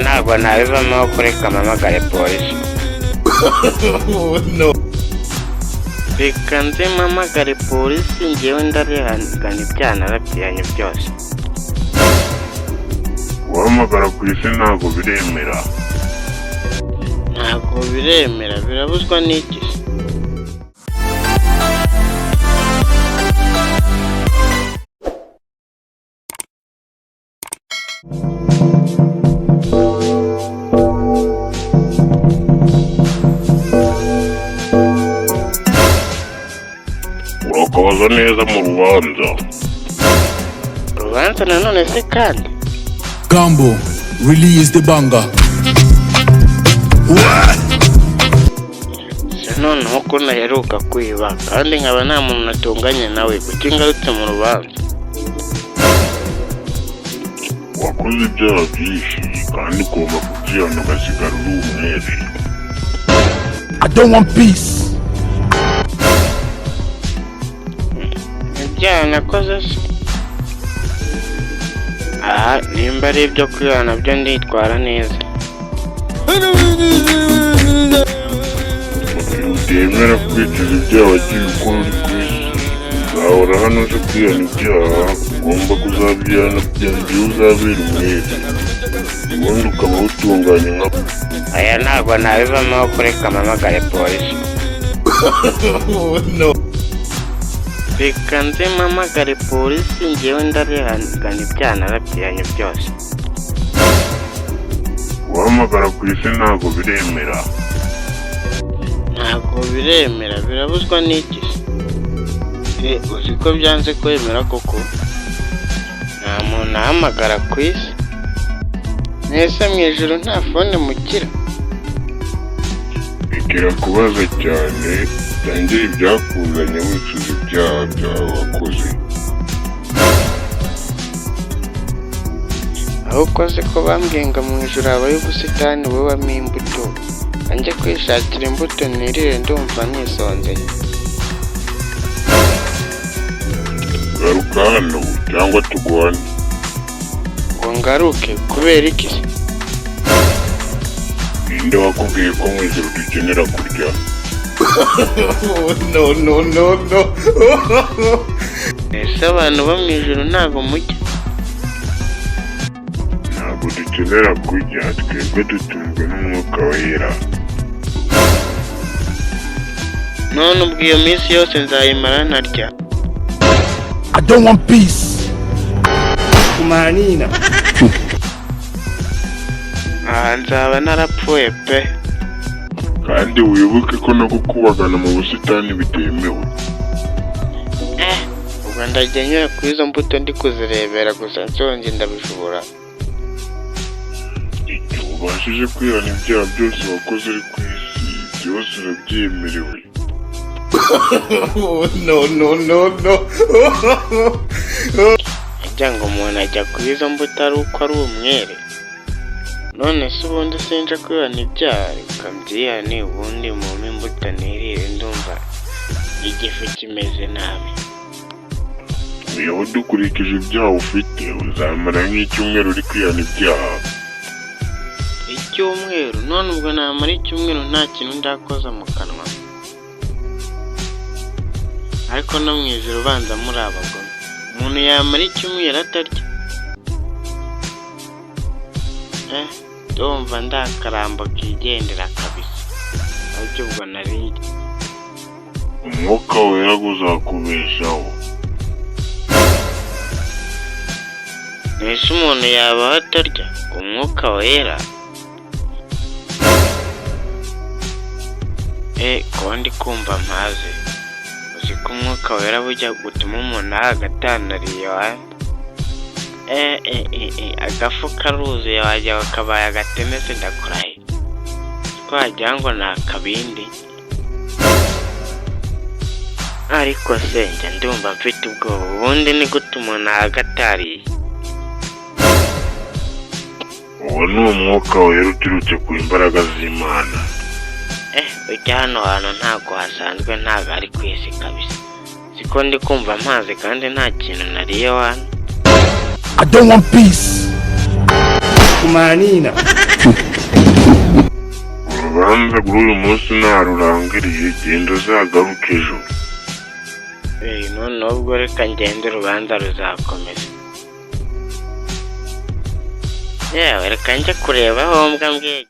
ntabwo nabivamo kureka mpamagare polisi. No. Reka nze mpamagare polisi njyewe ndarihangana ibyaha narabyihanye byose. Guhamagara ku isi ntabwo biremera. Ntabwo biremera, birabuzwa n'iki? Urakabaza neza mu rubanza. Urubanza nanone se kandi? Gambo, release the banger. Se noneho ko naheruka kwiba kandi nkaba nta muntu natunganye nawe, kuki ngarutse mu rubanza? Wakoze ibyaha byinshi kandi ugomba kubyihana ugasigara uri umwere. I don't want peace. Ibyaha nakoze se? Aha, nimba ari ibyo kwihana byo nditwara neza. Utemera kwicuza ibyaha wagiye ukora uri ku isi, uzahora hano uje kwihana ibyaha, ugomba kuzabyihana kugeza igihe uzabera umwere, ubundi ukaba utunganye nka Aya ntabwo nabivamo kureka mpamagare polisi. No. Reka nze mpamagare polisi njyewe ndarihangana ibyaha narabyihanye byose. guhamagara ku isi ntabwo biremera. Ntabwo biremera, birabuzwa n'iki? Uzi ko byanze kwemera koko? Nta muntu ahamagara ku isi? Mwese mu ijoro nta fone mugira? Bikira kubaza cyane, tangira ibyakuzanye wicuza ibyaha byawe wakoze. Aho ukoze ko bambwiye ngo mu ijoro habayo ubusitani bubamo imbuto, njye kwishakira imbuto nirire ndumva nisonzeye. Garuka hano cyangwa tuguhane. Ngo ngaruke kubera iki se? Ninde wakubwiye ko mu ijoro dukenera kurya? No. Ese abantu bo mu ijoro ntabwo mujya? Ntabwo dukenera kurya, twebwe dutunzwe n'umwuka wera. None ubwo iyo minsi yose nzayimara ntarya? I don't want peace. Kumanina. Aha nzaba narapfuye pe. Kandi wibuke ko no gukubagana mu busitani bitemewe. Ubwo ndajya nyura kuri izo mbuto ndi kuzirebera gusa nshonje ndabishobora. Igihe ubashije kwihana ibyaha byose wakoze uri ku isi, byose urabyemerewe. No. Ajya ngo umuntu ajya kuri izo mbuto ari uko ari umwere. None se ubundi sinja kwihana ibyaha, reka mbyihane ubundi mu imbuto nirire ndumva igifu kimeze nabi. Iyo dukurikije ibyaha ufite, uzamara nk'icyumweru uri kwihana ibyaha. Icyumweru? None ubwo namara icyumweru nta kintu ndakoza mu kanwa? Ariko no mu ijoro ubanza muri abagome, umuntu yamara icyumweru atarya? Ndumva ndakarambo kigendera kabisa, ariko ubwo narirya. Umwuka wera uzakubeshaho. Mbese umuntu yabaho atarya? Umwuka wera? Kuba ndi kumva mpaze. Uzi ko umwuka wera bujya gutuma umuntu ahagatandariye wanjye? Agafu karuzuye wajya wakabaye agatemese ndakurahiye. Twagira ngo ni akabindi. Ariko se njya ndumva mfite ubwoba, ubundi ni gute umuntu ahagatariye? Uwo ni umwuka wera uturutse ku imbaraga z'Imana. Ujya hano hantu ntabwo hasanzwe, ntabwo ari ku isi kabisa. Siko ndi kumva mpaze kandi nta kintu nariye wana. I don't want peace. Kumanina. urubanza kuri uyu munsi ntarurangiriye, genda uzagaruke ejo. Noneho ubwo reka ngende, urubanza ruzakomeza. Yewe reka njye kureba aho mbwa mbwege.